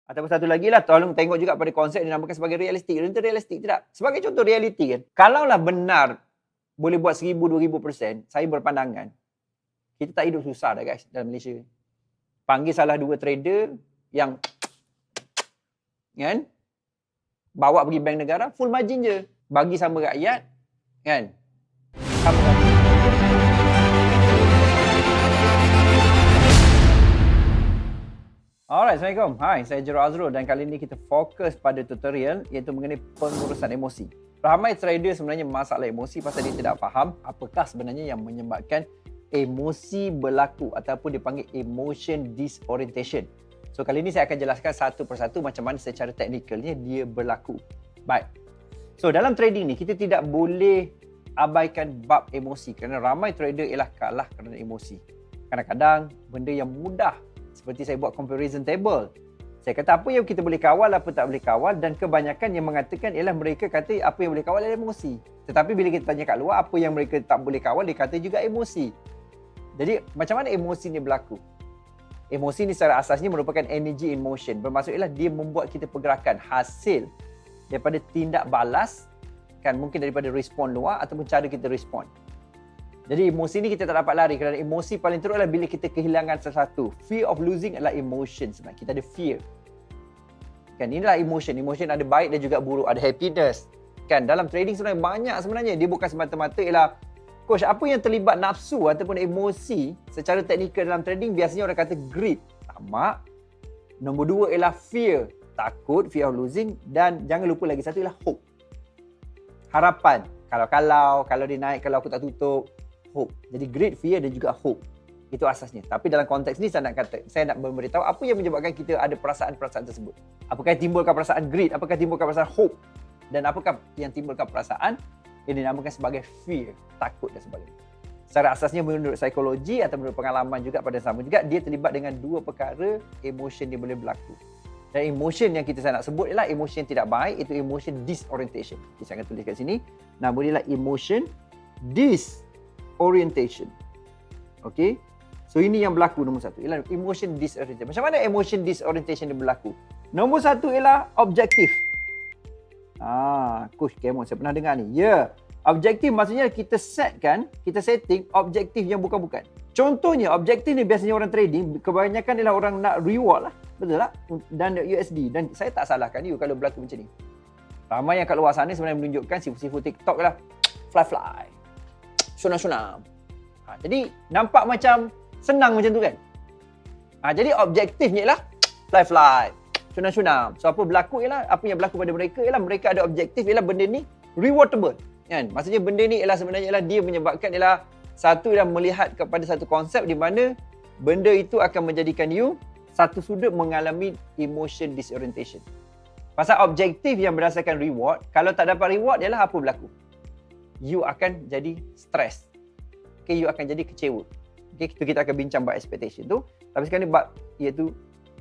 Ataupun satu lagi lah, tolong tengok juga pada konsep yang dinamakan sebagai realistik. Itu realistik tidak? Sebagai contoh realiti kan. Kalaulah benar boleh buat 1000-2000%, saya berpandangan, kita tak hidup susah dah guys dalam Malaysia. Panggil salah 2 trader yang kan, bawa pergi bank negara, full margin je. Bagi sama rakyat, kan. Sama. Alright, Assalamualaikum. Hai, saya Jero Azrul dan kali ini kita fokus pada tutorial iaitu mengenai pengurusan emosi. Ramai trader sebenarnya masalah emosi pasal dia tidak faham apakah sebenarnya yang menyebabkan emosi berlaku ataupun dipanggil emotion disorientation. So kali ini saya akan jelaskan satu persatu macam mana secara teknikalnya dia berlaku. Baik. So dalam trading ni kita tidak boleh abaikan bab emosi kerana ramai trader ialah kalah kerana emosi. Kadang-kadang benda yang mudah seperti saya buat comparison table. Saya kata apa yang kita boleh kawal, apa tak boleh kawal dan kebanyakan yang mengatakan ialah mereka kata apa yang boleh kawal adalah emosi. Tetapi bila kita tanya kat luar apa yang mereka tak boleh kawal, dia kata juga emosi. Jadi macam mana emosi ni berlaku? Emosi ni secara asasnya merupakan energy in motion. Bermaksud ialah dia membuat kita pergerakan hasil daripada tindak balas, kan mungkin daripada respon luar ataupun cara kita respon. Jadi emosi ni kita tak dapat lari kerana emosi paling teruk adalah bila kita kehilangan sesuatu. Fear of losing adalah emotion sebenarnya. Kita ada fear. Kan inilah emotion. Emotion ada baik dan juga buruk. Ada happiness. Kan dalam trading sebenarnya banyak sebenarnya. Dia bukan semata-mata ialah coach apa yang terlibat nafsu ataupun emosi secara teknikal dalam trading biasanya orang kata greed. Tamak. Nombor 2 ialah fear. Takut, fear of losing dan jangan lupa lagi satu ialah hope. Harapan. Kalau dia naik, kalau aku tak tutup. Hope. Jadi greed, fear dan juga hope. Itu asasnya. Tapi dalam konteks ni saya nak memberitahu apa yang menyebabkan kita ada perasaan-perasaan tersebut. Apakah yang timbulkan perasaan greed? Apakah timbulkan perasaan hope? Dan apakah yang timbulkan perasaan yang dinamakan sebagai fear, takut dan sebagainya. Secara asasnya menurut psikologi atau menurut pengalaman juga pada sama juga, dia terlibat dengan 2 perkara emotion dia boleh berlaku. Dan emotion yang saya nak sebut ialah emotion yang tidak baik, itu emotion disorientation. Saya akan tulis kat sini. Nama dia ialah emotion disorientation. Okey. So ini yang berlaku nombor 1 ialah emotion disorientation. Macam mana emotion disorientation dia berlaku? Nombor 1 ialah objektif. Coach Kemon saya pernah dengar ni. Ya. Objektif maksudnya kita setting objektif yang bukan-bukan. Contohnya objektif ni biasanya orang trading kebanyakan ialah orang nak reward lah. Betul tak? Dan USD. Dan saya tak salahkan you kalau berlaku macam ni. Ramai yang kat luar sana sebenarnya menunjukkan sifu-sifu TikTok lah. Fly. Sunam-sunam. Jadi nampak macam senang macam tu kan. Jadi objektifnya ialah fly. Sunam-sunam. So apa yang berlaku pada mereka ialah mereka ada objektif ialah benda ni rewardable. Kan? Maksudnya benda ni ialah sebenarnya ialah dia menyebabkan ialah satu ialah melihat kepada satu konsep di mana benda itu akan menjadikan you satu sudut mengalami emotion disorientation. Pasal objektif yang berdasarkan reward, kalau tak dapat reward ialah apa berlaku? You akan jadi stres. Okay, you akan jadi kecewa. Okay, itu kita akan bincang bab expectation tu. Tapi sekarang ni bab iaitu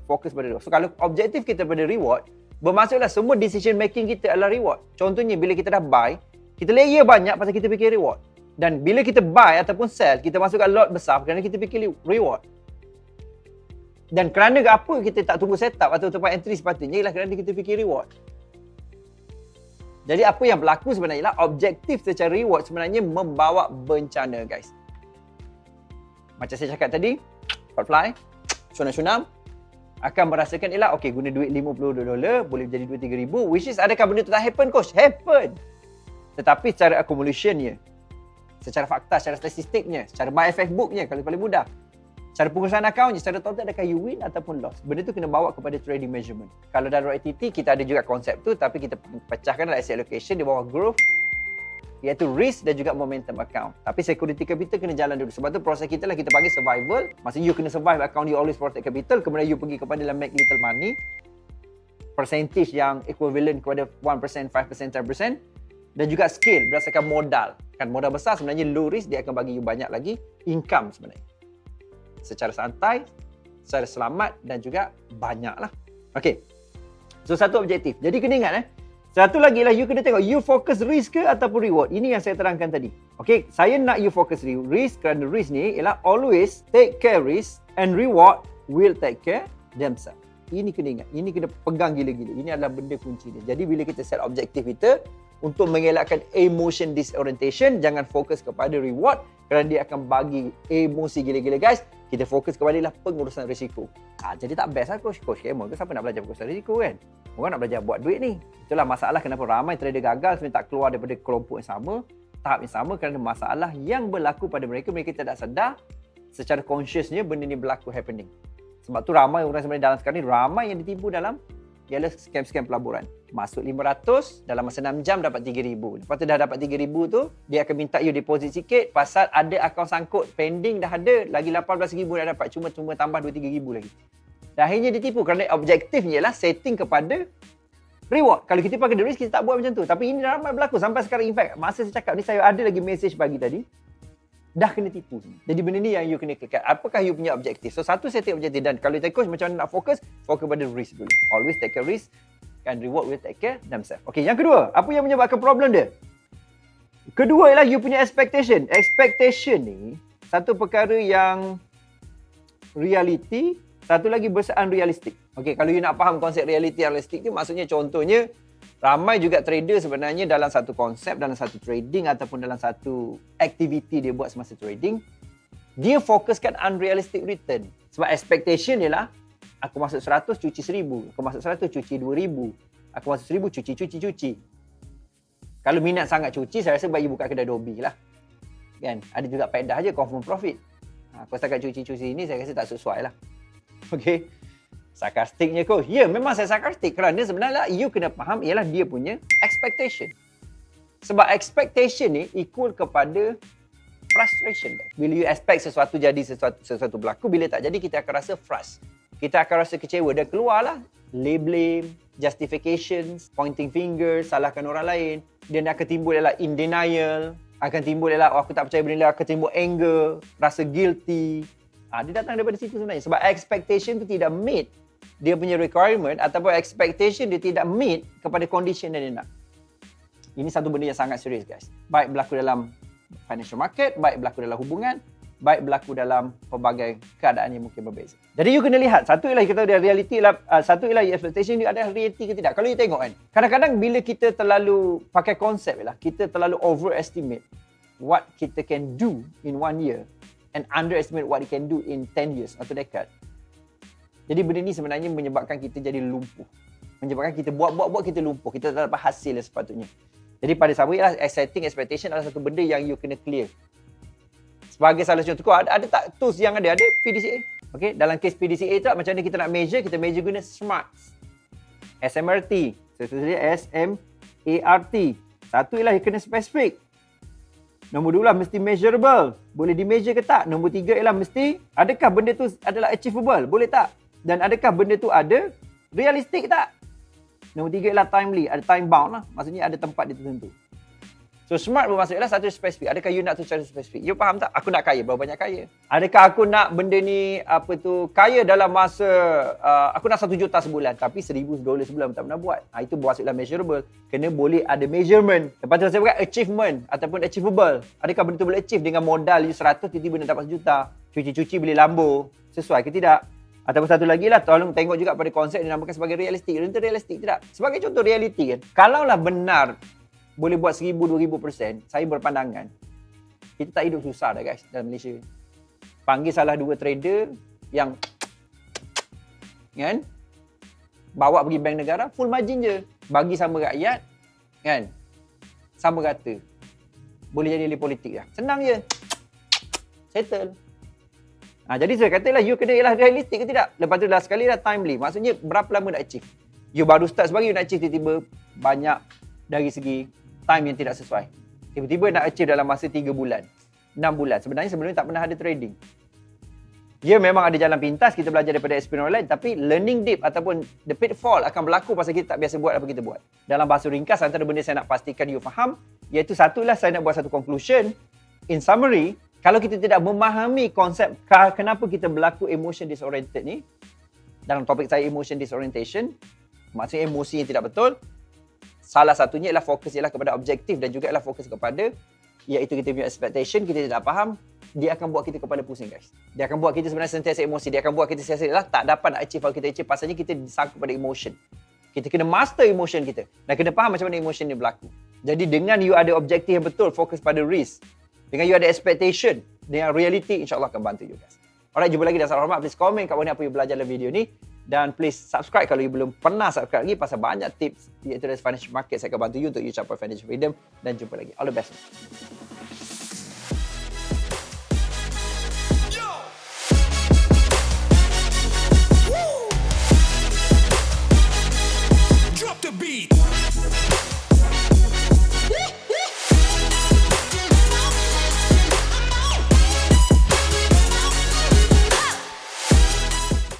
fokus pada reward. So kalau objektif kita pada reward, bermaksudlah semua decision making kita adalah reward. Contohnya bila kita dah buy, kita layer banyak pasal kita fikir reward. Dan bila kita buy ataupun sell, kita masukkan lot besar kerana kita fikir reward. Dan kerana apa kita tak tunggu setup atau tempat entry sepatutnya ialah kerana kita fikir reward. Jadi apa yang berlaku sebenarnya ialah objektif secara reward sebenarnya membawa bencana guys. Macam saya cakap tadi, fly, sunam-sunam akan merasakan ialah okey guna duit $50 boleh jadi $2-3 ribu, which is adakah benda tu tak happen coach? Happen. Tetapi secara accumulationnya, secara fakta, secara statistiknya, secara by effect booknya kalau paling mudah, secara pengurusan akaunnya, secara total adakah you win ataupun loss. Benda tu kena bawa kepada trading measurement. Kalau dalam ITT kita ada juga konsep tu tapi kita pecahkan dalam asset allocation di bawah growth iaitu risk dan juga momentum account. Tapi security capital kena jalan dulu. Sebab tu proses kita lah kita panggil survival. Maksudnya you kena survive account, you always protect capital. Kemudian you pergi kepada dalam make little money. Percentage yang equivalent kepada 1%, 5%, 10%. Dan juga skill berdasarkan modal. Kan modal besar sebenarnya low risk, dia akan bagi you banyak lagi income sebenarnya. Secara santai, secara selamat dan juga banyak lah. Okay. So satu objektif. Jadi kena ingat satu lagi lah you kena tengok you focus risk ke ataupun reward. Ini yang saya terangkan tadi. Okay. Saya nak you focus risk kerana risk ni ialah always take care risk and reward will take care themselves. Ini kena ingat. Ini kena pegang gila-gila. Ini adalah benda kunci dia. Jadi bila kita set objektif kita untuk mengelakkan emotion disorientation, jangan fokus kepada reward kerana dia akan bagi emosi gila-gila guys. Kita fokus kepada lah pengurusan risiko. Jadi tak best lah coach gamer ke siapa nak belajar pengurusan risiko kan? Orang nak belajar buat duit ni. Itulah masalah kenapa ramai trader gagal sebenarnya tak keluar daripada kelompok yang sama, tahap yang sama kerana masalah yang berlaku pada mereka tidak sedar secara consciousnya benda ni berlaku happening. Sebab tu ramai orang sebenarnya dalam sekarang ni ramai yang ditipu dalam ialah scam-scam pelaburan. Masuk 500, dalam masa 6 jam dapat 3,000. Lepas tu dah dapat 3,000 tu, dia akan minta you deposit sikit pasal ada akaun sangkut pending dah ada, lagi 18,000 dah dapat, cuma tambah 2-3,000 lagi. Dan akhirnya ditipu kerana objektifnya ialah setting kepada reward. Kalau kita pakai the risk, kita tak buat macam tu. Tapi ini ramai berlaku sampai sekarang. In fact, masa saya cakap ni, saya ada lagi message pagi tadi, dah kena tipu. Jadi benda ni yang you kena kekal. Apakah you punya objektif? So satu setting objektif, dan kalau you coach macam mana nak fokus pada risk dulu. Always take a risk and reward will take care themselves. Okay, yang kedua, apa yang menyebabkan problem dia? Kedua ialah you punya expectation. Expectation ni satu perkara yang reality, satu lagi unrealistic. Okay, kalau you nak faham konsep reality dan realistic tu, maksudnya contohnya ramai juga trader sebenarnya dalam satu konsep, dalam satu trading ataupun dalam satu aktiviti dia buat semasa trading, dia fokuskan unrealistic return. Sebab expectation ialah aku masuk 100 cuci 1,000, aku masuk 100 cuci 2,000, aku masuk 1,000 cuci. Kalau minat sangat cuci, saya rasa baik buka kedai dobi lah. Kan? Ada juga faedah je confirm profit. Kalau setakat cuci ni saya rasa tak sesuai lah. Okay. Sarkastiknya coach. Ya, memang saya sarkastik kerana sebenarnya you kena faham ialah dia punya expectation. Sebab expectation ni equal kepada frustration. Bila you expect sesuatu jadi, sesuatu berlaku, bila tak jadi kita akan rasa frust. Kita akan rasa kecewa dan keluarlah blame, justifications, pointing fingers, salahkan orang lain. Dan akan timbul ialah in denial, akan timbul ialah aku tak percaya benda ni, akan timbul anger, rasa guilty. Dia datang daripada situ sebenarnya. Sebab expectation tu tidak meet dia punya requirement ataupun expectation dia tidak meet kepada condition yang dia nak. Ini satu benda yang sangat serius guys. Baik berlaku dalam financial market, baik berlaku dalam hubungan, baik berlaku dalam pelbagai keadaan yang mungkin berbeza. Jadi you kena lihat, satu ialah kita ada reality lah, satu ialah expectation dia ada reality ke tidak. Kalau you tengok kan, kadang-kadang bila kita terlalu pakai konsep ialah kita terlalu overestimate what kita can do in 1 year and underestimate what it can do in 10 years atau decade. Jadi benda ni sebenarnya menyebabkan kita jadi lumpuh. Menyebabkan kita buat kita lumpuh. Kita tak dapat hasil yang sepatutnya. Jadi pada saya ialah setting expectation adalah satu benda yang you kena clear. Sebagai salah contoh, ada tak tools yang ada PDCA. Okay, dalam case PDCA tu macam mana kita nak measure? Kita measure guna SMART. SMRT. Seterusnya SMART. Satu ialah kena spesifik. Nombor 2 lah mesti measurable. Boleh di-measure ke tak? Nombor 3 ialah mesti adakah benda tu adalah achievable? Boleh tak? Dan adakah benda tu ada realistik tak? Nombor 3 ialah timely. Ada time bound lah. Maksudnya ada tempat dia tertentu. So smart bermaksud ialah satu spesifik. Adakah you nak tu secara spesifik? You faham tak? Aku nak kaya. Berapa banyak kaya? Adakah aku nak benda ni kaya dalam masa aku nak 1 juta sebulan tapi $1,000 sebulan tak pernah buat. Itu bermaksudlah measurable. Kena boleh ada measurement. Lepas tu saya buat achievement ataupun achievable. Adakah benda tu boleh achieve dengan modal you 100 tiba-tiba nak dapat 1 juta. Cuci-cuci beli Lambo. Sesuai ke tidak? Ataupun satu lagi lah, tolong tengok juga pada konsep yang dinamakan sebagai realistik. Benda tu realistik tidak? Sebagai contoh realiti kan. Kalaulah benar boleh buat 1,000-2,000%, saya berpandangan kita tak hidup susah dah guys dalam Malaysia. Panggil salah 2 trader yang kan bawa pergi bank negara, full margin je, bagi sama rakyat kan, sama rata, boleh jadi ahli politik dah, senang je, settle. Jadi saya katalah you kena ialah realistik ke tidak. Lepas tu last sekali dah timely, maksudnya berapa lama nak achieve. You baru start sebagai you nak achieve tiba-tiba banyak dari segi time yang tidak sesuai. Tiba-tiba nak achieve dalam masa 3 bulan, 6 bulan. Sebenarnya sebelum ni tak pernah ada trading. Dia memang ada jalan pintas, kita belajar daripada experience online, tapi learning deep ataupun the pitfall akan berlaku pasal kita tak biasa buat apa kita buat. Dalam bahasa ringkas, antara benda saya nak pastikan you faham, iaitu satulah saya nak buat satu conclusion. In summary, kalau kita tidak memahami konsep kenapa kita berlaku emotion disoriented ni, dalam topik saya emotion disorientation, maksudnya emosi yang tidak betul, salah satunya ialah fokus ialah kepada objektif dan juga ialah fokus kepada iaitu kita punya expectation, kita tidak faham dia akan buat kita kepala pusing guys. Dia akan buat kita sebenarnya sentiasa emosi. Dia akan buat kita sentiasa tak dapat nak achieve kalau kita achieve. Pasalnya kita disangkut pada emotion. Kita kena master emotion kita. Dan kena faham macam mana emotion ni berlaku. Jadi dengan you ada objektif yang betul, fokus pada risk. Dengan you ada expectation, dengan reality, insyaAllah akan bantu you guys. Alright, jumpa lagi dan salam hormat. Please komen kat bawah ni apa you belajar dalam video ni. Dan please subscribe kalau you belum pernah subscribe lagi pasal banyak tips iaitu dari financial market saya akan bantu you untuk you capai financial freedom. Dan jumpa lagi. All the best. Drop the beat.